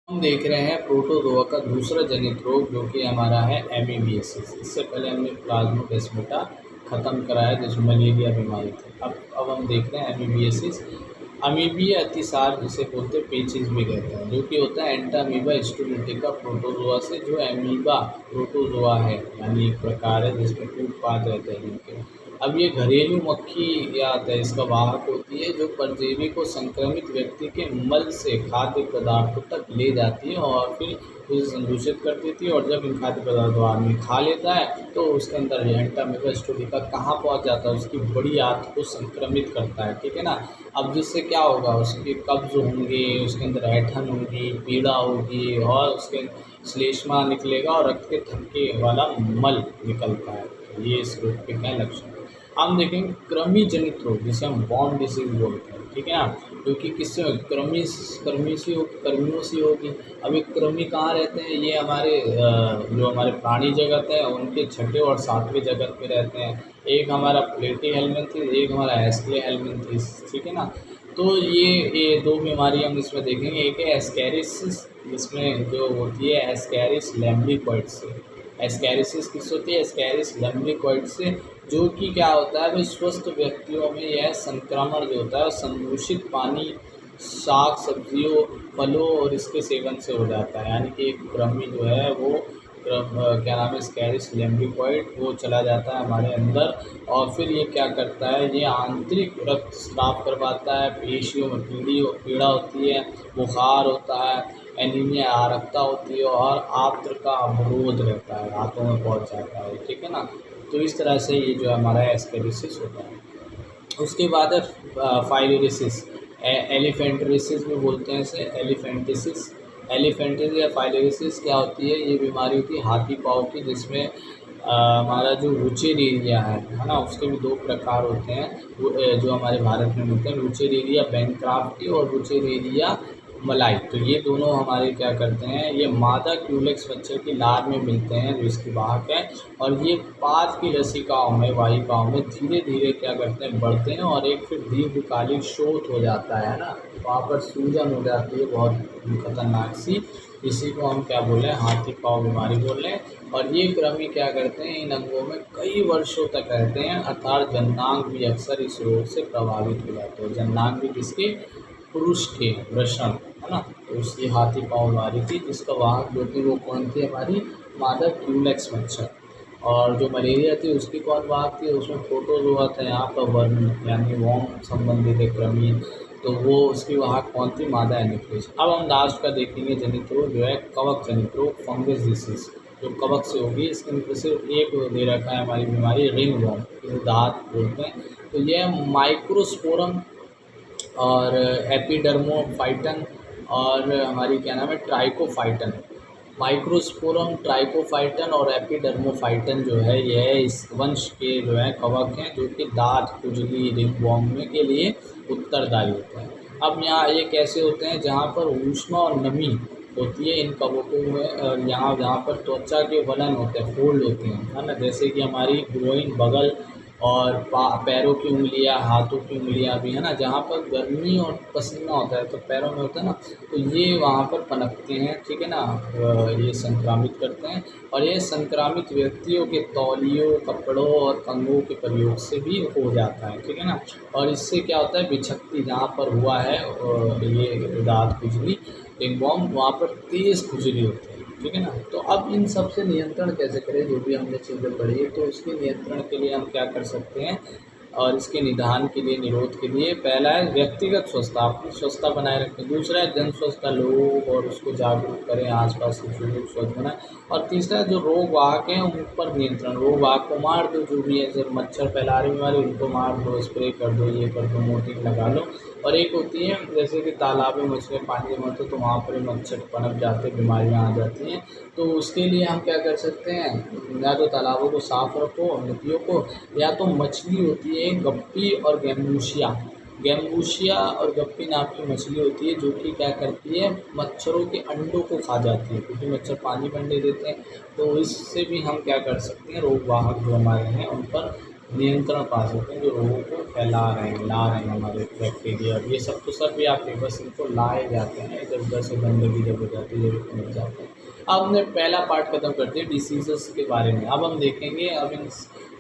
हम देख रहे हैं प्रोटोजोआ का दूसरा जनित रोग जो कि हमारा है एमीबिएसिस। इससे पहले हमने प्लाज्मोडेस्माटा ख़त्म कराया जिसमें मलेरिया बीमारी थी। अब हम देख रहे हैं एमीबिएसिस। अमीबीय अतिसार जिसे बोलते हैं, पेचिस भी कहते हैं, जो कि होता है एंटामीबा हिस्टोलिटिका प्रोटोजोआ से। जो एमीबा प्रोटोजोआ है यानी एक प्रकार है जिसमें कूट-पाद रहते हैं जिनके। अब ये घरेलू मक्खी या इसका वाहक होती है जो परजीवी को संक्रमित व्यक्ति के मल से खाद्य पदार्थों तक ले जाती है और फिर उसे संदूषित कर देती है। और जब इन खाद्य पदार्थों आदमी खा लेता है तो उसके अंदर एंटामीबा हिस्टोलिका कहाँ पहुँच जाता है, उसकी बड़ी आंत को संक्रमित करता है, ठीक है ना। अब जिससे क्या होगा, उसके कब्ज होंगे, उसके अंदर ऐंठन होगी, पीड़ा होगी और उसके श्लेष्मा निकलेगा और रक्त के थक्के वाला मल निकलता है। ये इस रोग के क्या लक्षण हैं। हम देखेंगे कृमि जनित रोग जिसे हम वॉर्म डिसीज बोलते हैं, ठीक है ना, क्योंकि किससे कृमियों से होगी। अब ये कृमि कहाँ रहते हैं, ये हमारे जो हमारे प्राणी जगत है उनके छठे और सातवें जगत में रहते हैं। एक हमारा प्लेटी हेलमिंथेस, एक हमारा एस्क्ले हेलमिंथेस, ठीक है ना। तो ये दो बीमारी हम इसमें देखेंगे। एक है एस्कैरिसिस, जिसमें जो होती है एस्कैरिस लैम्ब्लिक्वाइड्स से। एस्कैरिसिस किससे होती है, एस्कैरिस लैम्ब्लिक्वाइड्स से, जो कि क्या होता है भाई, स्वस्थ व्यक्तियों में यह संक्रमण जो होता है संदूषित पानी, साग सब्जियों, फलों और इसके सेवन से हो जाता है। यानी कि एक कृमि जो है वो क्या नाम है, स्कैरिस लैम्ब्लिक्वाइड, वो चला जाता है हमारे अंदर और फिर ये क्या करता है, ये आंतरिक रक्तस्राव करवाता है, पेशियों में पीड़ा होती है, बुखार होता है, एनीमिया आरक्ता होती है और आंत्र का अवरोध रहता है, हाथों में पहुंच जाता है, ठीक है ना। तो इस तरह से ये जो हमारा एस्केरिसिस होता है। उसके बाद है फाइलेरिसिस, एलिफेंटरिसिस भी बोलते हैं इसे, एलिफेंटिसिस। एलिफेंटिस या फाइलेरिसिस क्या होती है, ये बीमारी होती है हाथी पाँव की, जिसमें हमारा जो वुचेरेरिया है ना, उसके भी दो प्रकार होते हैं जो हमारे भारत में मिलते हैं, वुचेरेरिया बैंक्राफ्टी और वुचेरेरिया मलाई। तो ये दोनों हमारे क्या करते हैं, ये मादा क्यूलेक्स मच्छर की लार में मिलते हैं जो इसकी वाहक है, और ये पाद की रसिकाओं में, वाहिकाओं में धीरे धीरे क्या करते हैं, बढ़ते हैं और एक फिर दीर्घकालिक शोथ हो जाता है ना, वहाँ पर सूजन हो जाती है बहुत खतरनाक सी। इसी को हम क्या बोल रहे हैं, हाथी पाँव बीमारी बोल रहे हैं। और ये कृमि क्या करते हैं, इन अंगों में कई वर्षों तक रहते हैं, अर्थात जननांग भी अक्सर इस रोग से प्रभावित हो जाते हैं। जननांग भी किसके, पुरुष के वृषण, है ना। तो उसकी हाथी पाँव बीमारी थी जिसका वाहक जो थी वो कौन थी, हमारी मादा क्यूलेक्स मच्छर। और जो मलेरिया थी उसकी कौन वाहक थी, उसमें प्रोटोजोआ था यहाँ पर, वर्म यानी वॉर्म संबंधित एक कृमि, तो वो उसकी वाहक कौन थी, मादा एनीफिलीज। अब हम लास्ट का देखेंगे जनित रोग जो है कवक जनित रोग, फंगस डिसीज, जो कवक से होगी। इसके अंदर सिर्फ एक दे रखा है हमारी बीमारी, रिंग वॉर्म, जिसे दांत बोलते हैं। तो यह माइक्रोस्पोरम और एपिडर्मोफाइटन और हमारी क्या नाम है, ट्राइकोफाइटन। माइक्रोस्पोरम, ट्राइकोफाइटन और एपिडर्मोफाइटन जो है यह इस वंश के जो है कवक हैं जो कि दांत, खुजली, रिंगवॉर्म में के लिए उत्तरदायी होते हैं। अब यहाँ ये कैसे होते हैं, जहाँ पर ऊष्मा और नमी होती है इन कवकों में, और यहाँ जहाँ पर त्वचा के वलन होते हैं, फोल्ड होते हैं, है ना, जैसे कि हमारी ग्रोइन, बगल और पैरों की उंगलियां, हाथों की उंगलियां भी, है ना, जहाँ पर गर्मी और पसीना होता है तो पैरों में होता है ना, तो ये वहाँ पर पनपते हैं, ठीक है ना। ये संक्रामित करते हैं और ये संक्रामित व्यक्तियों के तौलियों, कपड़ों और कंगों के प्रयोग से भी हो जाता है, ठीक है ना। और इससे क्या होता है, बिछकती जहाँ पर हुआ है ये दांत खुजली, रिंगवॉर्म, वहाँ पर तेज़ खुजली होती है, ठीक है ना। तो अब इन सब से नियंत्रण कैसे करें, जो भी हमने चीज़ें पढ़ी है, तो उसके नियंत्रण के लिए हम क्या कर सकते हैं, और इसके निदान के लिए, निरोध के लिए, पहला है व्यक्तिगत स्वच्छता, अपनी स्वच्छता बनाए रखें। दूसरा है जन स्वच्छता, लोग और उसको जागरूक करें, आसपास के लोग स्वच्छ बनाएं। और तीसरा जो रोग वाहक हैं उन पर नियंत्रण, रोग वाहक को मार दो, जो भी है, जब मच्छर फैला रही बीमारी उनको मार दो, स्प्रे कर दो, ये कर दो, मोर्टिन लगा लो। और एक होती है जैसे कि तालाब में मछलियाँ पानी में होते तो वहाँ पर मच्छर पनप जाते, बीमारियाँ आ जाती हैं। तो उसके लिए हम क्या कर सकते हैं, या तो तालाबों को साफ़ रखो, नदियों को, या तो मछली होती है गप्पी और गैम्बूशिया और गप्पी नाम की मछली होती है जो कि क्या करती है, मच्छरों के अंडों को खा जाती है, क्योंकि मच्छर पानी में अंडे देते हैं। तो इससे भी हम क्या कर सकते हैं, रोग वाहक जो हमारे हैं उन पर नियंत्रण पा सकते हैं, जो रोगों को फैला रहे हैं, ला रहे हैं हमारे बैक्टीरिया। ये सब तो सब भी आपके बस इनको लाए जाते हैं, इधर उधर से गंदगी जब हो जाती है, जब मिल जाते हैं। अब हमने पहला पार्ट खत्म करते हैं डिसीज़ेस के बारे में। अब हम देखेंगे अब इन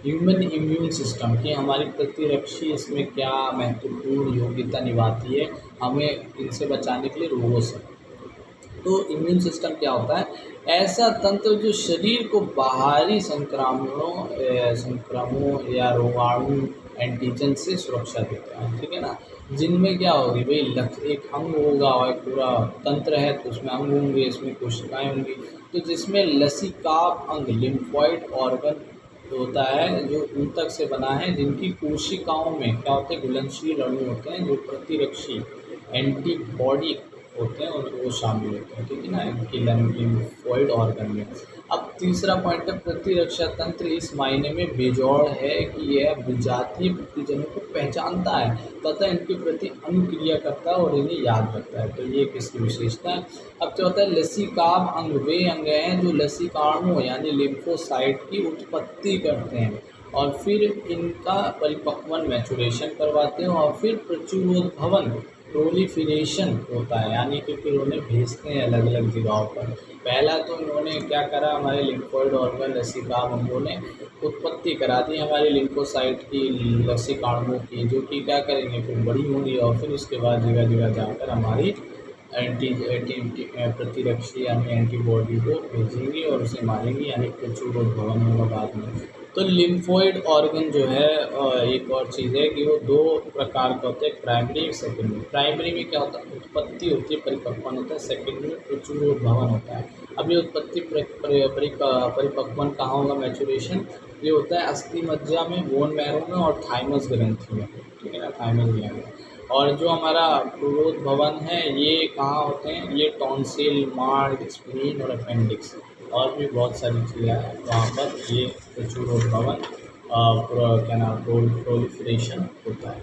ह्यूमन इम्यून सिस्टम की हमारी प्रतिरक्षी इसमें क्या महत्वपूर्ण योग्यता निभाती है हमें इनसे बचाने के लिए, रोगों से। तो इम्यून सिस्टम क्या होता है? ऐसा तंत्र जो शरीर को बाहरी संक्रमणों या रोगाणु एंटीजन से सुरक्षा देता है, ठीक है ना। जिनमें क्या होगी भाई, एक अंग होगा और एक पूरा तंत्र है तो उसमें अंग होंगे, इसमें कोशिकाएं होंगी। तो जिसमें लसीकाव अंग लिम्फॉइड ऑर्गन होता है जो ऊतक से बना है, जिनकी कोशिकाओं में क्या होते हैं, घुलनशील अणु होते हैं जो प्रतिरक्षी एंटीबॉडी होते हैं और वो शामिल होते हैं, ठीक है ना, इनकी लिम्फोइड ऑर्गन में। अब तीसरा पॉइंट है, प्रतिरक्षा तंत्र इस मायने में बेजोड़ है कि यह विजातीय प्रतिजनों को पहचानता है तथा इनके प्रति अनुक्रिया करता है और इन्हें याद रखता है। तो ये किसकी विशेषता है? अब क्या होता है, लसीकाव अंग वे अंग हैं जो लसीकाणु यानी लिम्फोसाइट की उत्पत्ति करते हैं और फिर इनका परिपक्वन मैचुरेशन करवाते हैं और फिर प्रचुरोद्भवन प्रोलिफरेशन होता है, यानी कि फिर उन्हें भेजते हैं अलग अलग जगहों पर। पहला तो इन्होंने क्या करा, हमारे लिम्फोइड ऑर्गन लसीकाव अंगों ने उत्पत्ति करा दी हमारे लिम्फोसाइट की, लसीकाणुओं की, जो कि क्या करेंगे, फिर बड़ी होंगी और फिर उसके बाद जगह जगह जाकर हमारी प्रतिरक्षी यानी एंटीबॉडी को भेजेंगी और उसे मारेंगी, यानी प्रचुरोद्भवन होगा बाद में। तो लिम्फोइड ऑर्गन जो है एक और चीज़ है कि वो दो प्रकार का होता है, प्राइमरी और सेकेंडरी। प्राइमरी में क्या होता है, उत्पत्ति होती है, परिपक्वन होता है। सेकेंडरी में प्रचुरोद्भवन होता है। अब ये उत्पत्ति परिपक्वन कहाँ होगा, मैचुरेशन, ये होता है अस्थि मज्जा में, बोन मैरो में और थाइमस ग्रंथि में, ठीक है ना, थाइमस ग्लैंड में। और जो हमारा प्रोद्भवन है ये कहाँ होते हैं, ये टॉन्सिल, मार्ग, स्प्लीन और अपेंडिक्स और भी बहुत सारी चीज़ें हैं वहाँ पर ये प्रचुरोद्भवन क्या नाम प्रोलिफरेशन होता है।